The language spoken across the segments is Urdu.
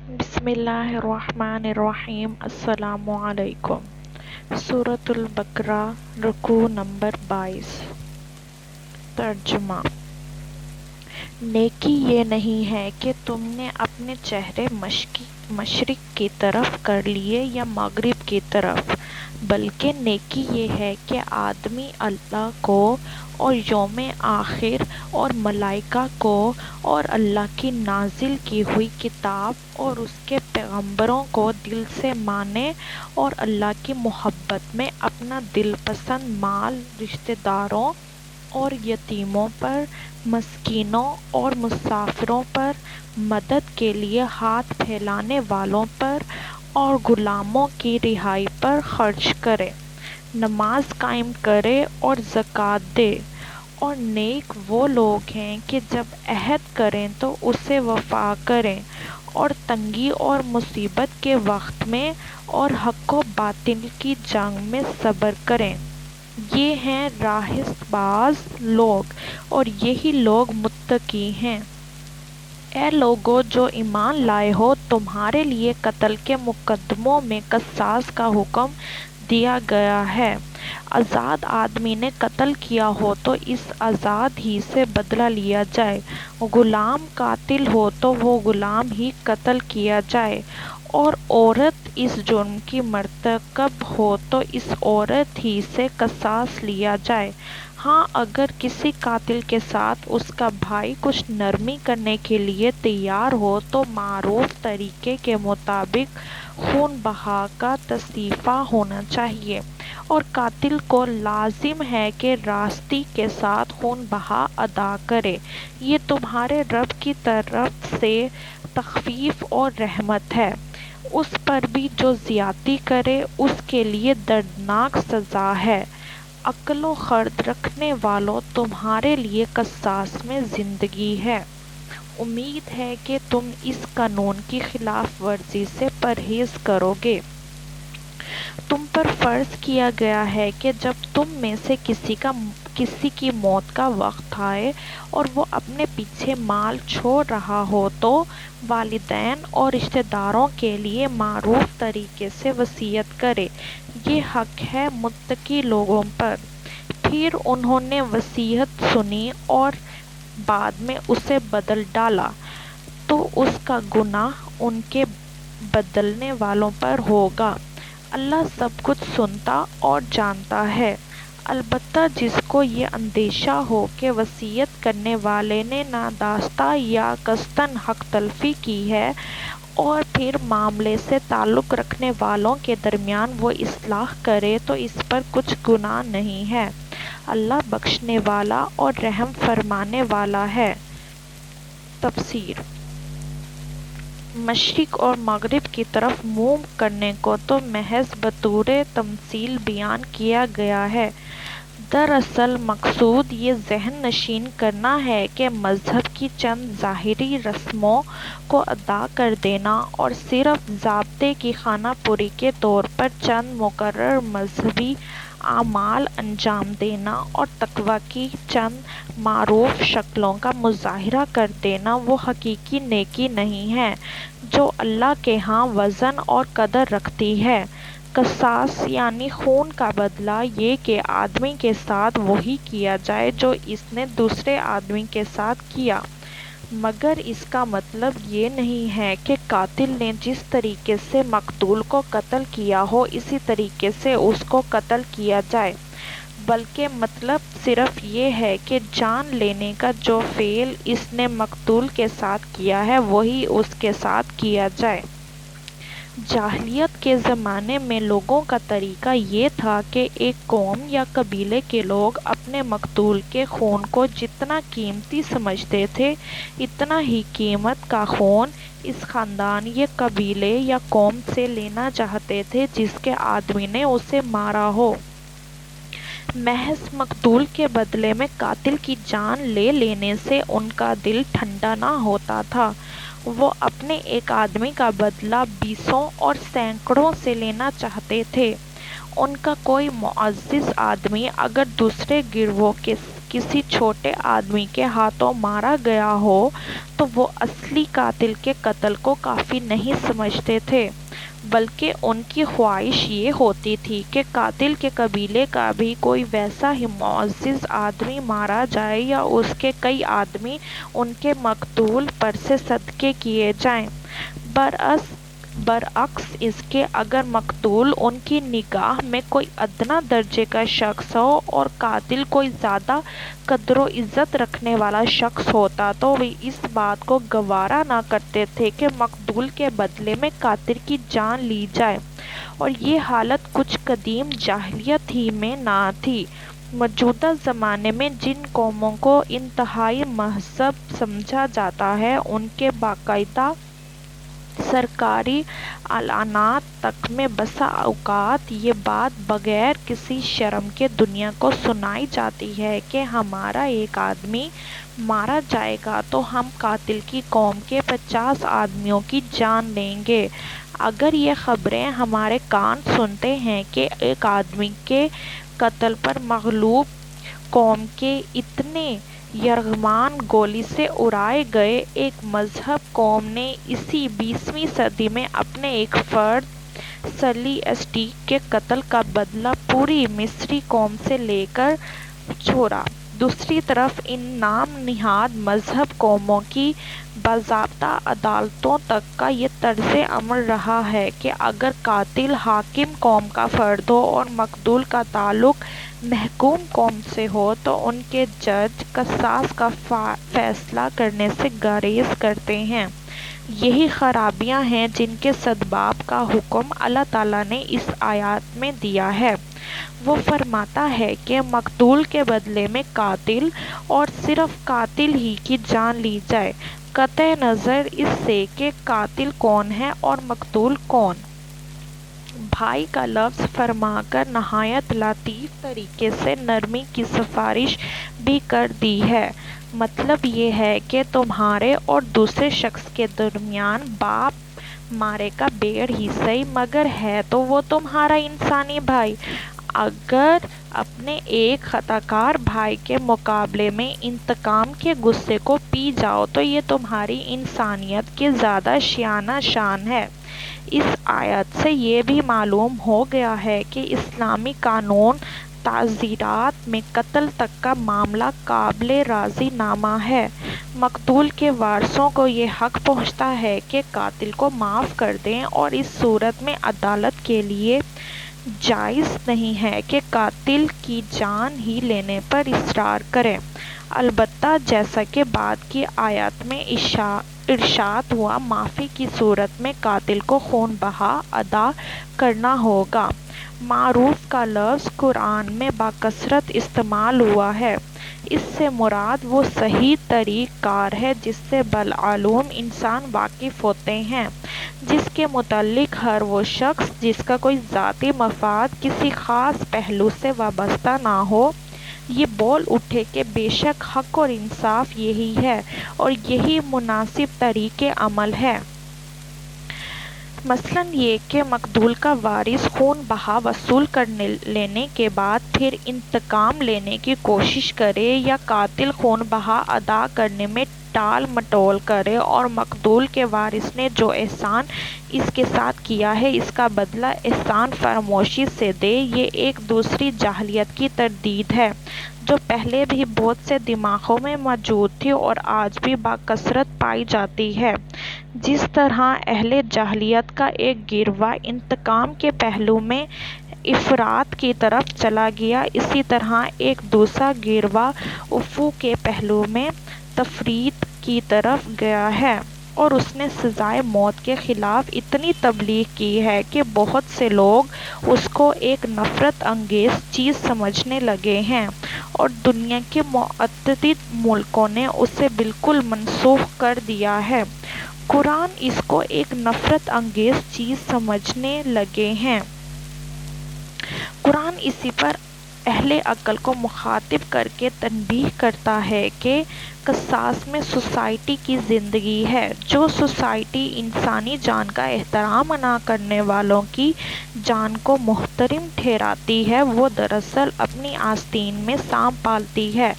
بسم اللہ الرحمن الرحیم۔ السلام علیکم۔ سورۃ البقرہ، رکوع نمبر 22۔ ترجمہ۔ نیکی یہ نہیں ہے کہ تم نے اپنے چہرے مشرق کی طرف کر لیے یا مغرب کی طرف، بلکہ نیکی یہ ہے کہ آدمی اللہ کو اور یوم آخر اور ملائکہ کو اور اللہ کی نازل کی ہوئی کتاب اور اس کے پیغمبروں کو دل سے مانے اور اللہ کی محبت میں اپنا دل پسند مال رشتہ داروں اور یتیموں پر، مسکینوں اور مسافروں پر، مدد کے لیے ہاتھ پھیلانے والوں پر اور غلاموں کی رہائی پر خرچ کرے، نماز قائم کرے اور زکوٰۃ دے، اور نیک وہ لوگ ہیں کہ جب عہد کریں تو اسے وفا کریں، اور تنگی اور مصیبت کے وقت میں اور حق و باطل کی جنگ میں صبر کریں۔ یہ ہیں راست باز لوگ اور یہی لوگ متقی ہیں۔ اے لوگو جو ایمان لائے ہو، تمہارے لیے قتل کے مقدموں میں قصاص کا حکم دیا گیا ہے۔ آزاد آدمی نے قتل کیا ہو تو اس آزاد ہی سے بدلہ لیا جائے، غلام قاتل ہو تو وہ غلام ہی قتل کیا جائے، اور عورت اس جرم کی مرتکب ہو تو اس عورت ہی سے قصاص لیا جائے۔ ہاں، اگر کسی قاتل کے ساتھ اس کا بھائی کچھ نرمی کرنے کے لیے تیار ہو تو معروف طریقے کے مطابق خون بہا کا تصفیہ ہونا چاہیے، اور قاتل کو لازم ہے کہ راستی کے ساتھ خون بہا ادا کرے۔ یہ تمہارے رب کی طرف سے تخفیف اور رحمت ہے۔ اس پر بھی جو زیادتی کرے اس کے لیے دردناک سزا ہے۔ عقل و خرد رکھنے والوں، تمہارے لیے قصاص میں زندگی ہے۔ امید ہے کہ تم اس قانون کی خلاف ورزی سے پرہیز کرو گے۔ تم پر فرض کیا گیا ہے کہ جب تم میں سے کسی کی موت کا وقت آئے اور وہ اپنے پیچھے مال چھوڑ رہا ہو تو والدین اور رشتہ داروں کے لیے معروف طریقے سے وصیت کرے، یہ حق ہے متقی لوگوں پر۔ پھر انہوں نے وصیت سنی اور بعد میں اسے بدل ڈالا تو اس کا گناہ ان کے بدلنے والوں پر ہوگا۔ اللہ سب کچھ سنتا اور جانتا ہے۔ البتہ جس کو یہ اندیشہ ہو کہ وصیت کرنے والے نے نادانستہ یا قصداً حق تلفی کی ہے، اور پھر معاملے سے تعلق رکھنے والوں کے درمیان وہ اصلاح کرے تو اس پر کچھ گناہ نہیں ہے۔ اللہ بخشنے والا اور رحم فرمانے والا ہے۔ تفسیر۔ مشرق اور مغرب کی طرف منہ کرنے کو تو محض بطور تمثیل بیان کیا گیا ہے، دراصل مقصود یہ ذہن نشین کرنا ہے کہ مذہب کی چند ظاہری رسموں کو ادا کر دینا اور صرف ضابطے کی خانہ پوری کے طور پر چند مقرر مذہبی اعمال انجام دینا اور تقویٰ کی چند معروف شکلوں کا مظاہرہ کر دینا وہ حقیقی نیکی نہیں ہے جو اللہ کے ہاں وزن اور قدر رکھتی ہے۔ قصاص یعنی خون کا بدلہ یہ کہ آدمی کے ساتھ وہی کیا جائے جو اس نے دوسرے آدمی کے ساتھ کیا، مگر اس کا مطلب یہ نہیں ہے کہ قاتل نے جس طریقے سے مقتول کو قتل کیا ہو اسی طریقے سے اس کو قتل کیا جائے، بلکہ مطلب صرف یہ ہے کہ جان لینے کا جو فعل اس نے مقتول کے ساتھ کیا ہے وہی اس کے ساتھ کیا جائے۔ جاہلیت کے زمانے میں لوگوں کا طریقہ یہ تھا کہ ایک قوم یا قبیلے کے لوگ اپنے مقتول کے خون کو جتنا قیمتی سمجھتے تھے اتنا ہی قیمت کا خون اس خاندان یا قبیلے یا قوم سے لینا چاہتے تھے جس کے آدمی نے اسے مارا ہو۔ محض مقتول کے بدلے میں قاتل کی جان لے لینے سے ان کا دل ٹھنڈا نہ ہوتا تھا، وہ اپنے ایک آدمی کا بدلہ بیسوں اور سینکڑوں سے لینا چاہتے تھے۔ ان کا کوئی معزز آدمی اگر دوسرے گروہ کے کسی چھوٹے آدمی کے ہاتھوں مارا گیا ہو تو وہ اصلی قاتل کے قتل کو کافی نہیں سمجھتے تھے، بلکہ ان کی خواہش یہ ہوتی تھی کہ قاتل کے قبیلے کا بھی کوئی ویسا ہی معزز آدمی مارا جائے یا اس کے کئی آدمی ان کے مقتول پر سے صدقے کیے جائیں۔ برعکس اس کے اگر مقتول ان کی نگاہ میں کوئی ادنیٰ درجے کا شخص ہو اور قاتل کوئی زیادہ قدر و عزت رکھنے والا شخص ہوتا تو وہ اس بات کو گوارا نہ کرتے تھے کہ مقتول کے بدلے میں قاتل کی جان لی جائے، اور یہ حالت کچھ قدیم جاہلیت ہی میں نہ تھی۔ موجودہ زمانے میں جن قوموں کو انتہائی مہذب سمجھا جاتا ہے، ان کے باقاعدہ سرکاری اعلانات تک میں بسا اوقات یہ بات بغیر کسی شرم کے دنیا کو سنائی جاتی ہے کہ ہمارا ایک آدمی مارا جائے گا تو ہم قاتل کی قوم کے 50 آدمیوں کی جان لیں گے۔ اگر یہ خبریں ہمارے کان سنتے ہیں کہ ایک آدمی کے قتل پر مغلوب قوم کے اتنے یرغمال گولی سے اڑائے گئے، ایک مہذب قوم نے اسی 20ویں صدی میں اپنے ایک فرد سلیسٹیک کے قتل کا بدلہ پوری مصری قوم سے لے کر چھوڑا، دوسری طرف ان نام نہاد مہذب قوموں کی باضابطہ عدالتوں تک کا یہ طرز عمل رہا ہے کہ اگر قاتل حاکم قوم کا فرد ہو اور مقتول کا تعلق محکوم قوم سے ہو تو ان کے جج قصاص کا فیصلہ کرنے سے گریز کرتے ہیں۔ یہی خرابیاں ہیں جن کے سدباب کا حکم اللہ تعالیٰ نے اس آیات میں دیا ہے۔ وہ فرماتا ہے کہ مقتول کے بدلے میں قاتل اور صرف قاتل ہی کی جان لی جائے، قطع نظر اس سے کہ قاتل کون ہے اور مقتول کون۔ بھائی کا لفظ فرما کر نہایت لطیف طریقے سے نرمی کی سفارش بھی کر دی ہے۔ مطلب یہ ہے کہ تمہارے اور دوسرے شخص کے درمیان باپ مارے کا بھیڑ ہی صحیح، مگر ہے تو وہ تمہارا انسانی بھائی۔ اگر اپنے ایک خطا کار بھائی کے مقابلے میں انتقام کے غصے کو پی جاؤ تو یہ تمہاری انسانیت کی زیادہ شانہ شان ہے۔ اس آیت سے یہ بھی معلوم ہو گیا ہے کہ اسلامی قانون تعزیرات میں قتل تک کا معاملہ قابل راضی نامہ ہے۔ مقتول کے وارثوں کو یہ حق پہنچتا ہے کہ قاتل کو معاف کر دیں، اور اس صورت میں عدالت کے لیے جائز نہیں ہے کہ قاتل کی جان ہی لینے پر اصرار کرے۔ البتہ جیسا کہ بعد کی آیات میں ارشاد ہوا، معافی کی صورت میں قاتل کو خون بہا ادا کرنا ہوگا۔ معروف کا لفظ قرآن میں بکثرت استعمال ہوا ہے۔ اس سے مراد وہ صحیح طریق کار ہے جس سے بالعلوم انسان واقف ہوتے ہیں، جس کے متعلق ہر وہ شخص جس کا کوئی ذاتی مفاد کسی خاص پہلو سے وابستہ نہ ہو، یہ بول اٹھے کہ بے شک حق اور انصاف یہی ہے اور یہی مناسب طریق عمل ہے۔ مثلاً یہ کہ مقتول کا وارث خون بہا وصول کر لینے کے بعد پھر انتقام لینے کی کوشش کرے، یا قاتل خون بہا ادا کرنے میں ٹال مٹول کرے اور مقتول کے وارث نے جو احسان اس کے ساتھ کیا ہے اس کا بدلہ احسان فراموشی سے دے، یہ ایک دوسری جاہلیت کی تردید ہے جو پہلے بھی بہت سے دماغوں میں موجود تھی اور آج بھی بکثرت پائی جاتی ہے۔ جس طرح اہل جاہلیت کا ایک گروہ انتقام کے پہلو میں افراط کی طرف چلا گیا، اسی طرح ایک دوسرا گروہ عفو کے پہلو میں تفریط کی طرف گیا ہے، اور اس نے سزائے موت کے خلاف اتنی تبلیغ کی ہے کہ بہت سے لوگ اس کو ایک نفرت انگیز چیز سمجھنے لگے ہیں، اور دنیا کے متعدد ملکوں نے اسے بالکل منسوخ کر دیا ہے۔ قرآن اس کو ایک نفرت انگیز چیز سمجھنے لگے ہیں۔ قرآن اسی پر اہل عقل کو مخاطب کر کے تنبیہ کرتا ہے کہ قصاص میں سوسائٹی کی زندگی ہے۔ جو سوسائٹی انسانی جان کا احترام نہ کرنے والوں کی جان کو محترم ٹھہراتی ہے، وہ دراصل اپنی آستین میں سانپ پالتی ہے۔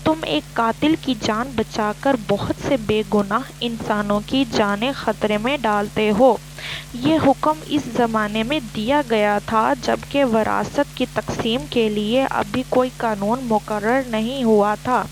تم ایک قاتل کی جان بچا کر بہت سے بے گناہ انسانوں کی جانیں خطرے میں ڈالتے ہو۔ یہ حکم اس زمانے میں دیا گیا تھا جبکہ وراثت کی تقسیم کے لیے ابھی کوئی قانون مقرر نہیں ہوا تھا۔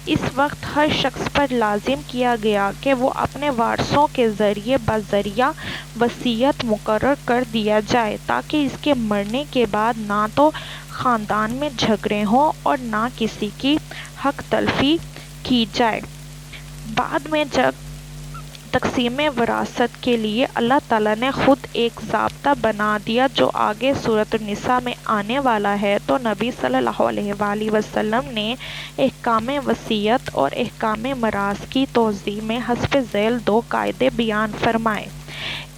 اس وقت ہر شخص پر لازم کیا گیا کہ وہ اپنے وارثوں کے ذریعے بذریعہ وصیت مقرر کر دیا جائے تاکہ اس کے مرنے کے بعد نہ تو خاندان میں جھگڑے ہوں اور نہ کسی کی حق تلفی کی جائے۔ بعد میں جب تقسیم وراثت کے لیے اللہ تعالیٰ نے خود ایک ضابطہ بنا دیا جو آگے سورۃ النساء میں آنے والا ہے، تو نبی صلی اللہ علیہ وآلہ وسلم نے احکام وصیت اور احکام میراث کی توضیح میں حسب ذیل دو قاعدے بیان فرمائے۔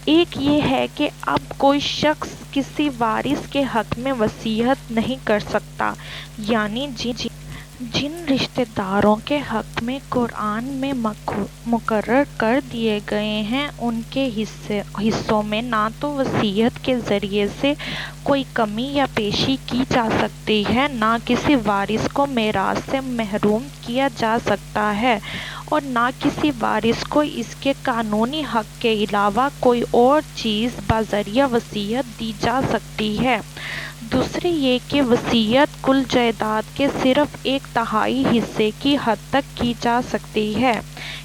ایک یہ ہے کہ اب کوئی شخص کسی وارث کے حق میں وصیت نہیں کر سکتا، یعنی جن رشتہ داروں کے حق میں قرآن میں مقرر کر دیے گئے ہیں ان کے حصوں میں نہ تو وصیت کے ذریعے سے کوئی کمی یا بیشی کی جا سکتی ہے، نہ کسی وارث کو میراث سے محروم کیا جا سکتا ہے، اور نہ کسی وارث کو اس کے قانونی حق کے علاوہ کوئی اور چیز بذریعہ وصیت دی جا سکتی ہے۔ دوسری یہ کہ وصیت کل جائیداد کے صرف 1/3 حصے کی حد تک کی جا سکتی ہے۔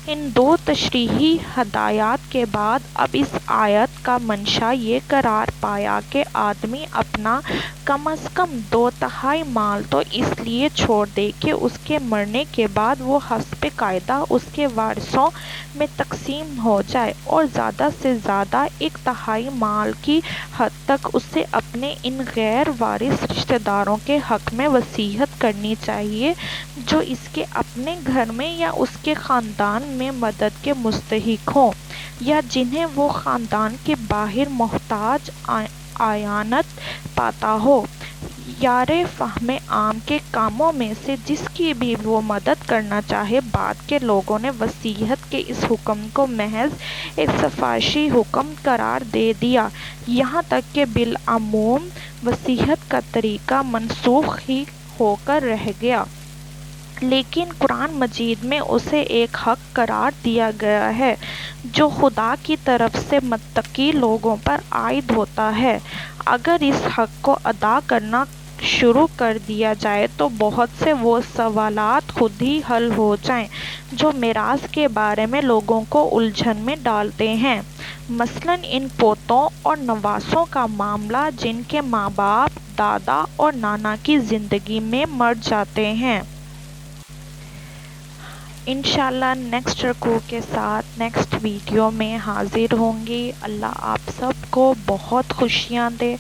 ان دو تشریحی ہدایات کے بعد اب اس آیت کا منشا یہ قرار پایا کہ آدمی اپنا کم از کم 2/3 مال تو اس لیے چھوڑ دے کہ اس کے مرنے کے بعد وہ حسب قاعدہ اس کے وارثوں میں تقسیم ہو جائے، اور زیادہ سے زیادہ 1/3 مال کی حد تک اسے اپنے ان غیر وارث رشتہ داروں کے حق میں وصیت کرنی چاہیے جو اس کے اپنے گھر میں یا اس کے خاندان میں مدد کے مستحق ہوں، یا جنہیں وہ خاندان کے باہر محتاج اعانت پاتا ہو۔ یار فہم عام کے کاموں میں سے جس کی بھی وہ مدد کرنا چاہے۔ بعد کے لوگوں نے وصیت کے اس حکم کو محض ایک سفارشی حکم قرار دے دیا، یہاں تک کہ بالعموم وصیت کا طریقہ منسوخ ہی ہو کر رہ گیا، لیکن قرآن مجید میں اسے ایک حق قرار دیا گیا ہے جو خدا کی طرف سے متقی لوگوں پر عائد ہوتا ہے۔ اگر اس حق کو ادا کرنا شروع کر دیا جائے تو بہت سے وہ سوالات خود ہی حل ہو جائیں جو میراث کے بارے میں لوگوں کو الجھن میں ڈالتے ہیں، مثلاً ان پوتوں اور نواسوں کا معاملہ جن کے ماں باپ، دادا اور نانا کی زندگی میں مر جاتے ہیں۔ انشاءاللہ نیکسٹ رکوع کے ساتھ نیکسٹ ویڈیو میں حاضر ہوں گی۔ اللہ آپ سب کو بہت خوشیاں دے،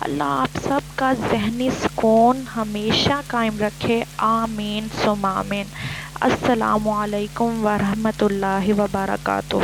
اللہ آپ سب کا ذہنی سکون ہمیشہ قائم رکھے، آمین ثم آمین۔ السلام علیکم ورحمۃ اللہ وبرکاتہ۔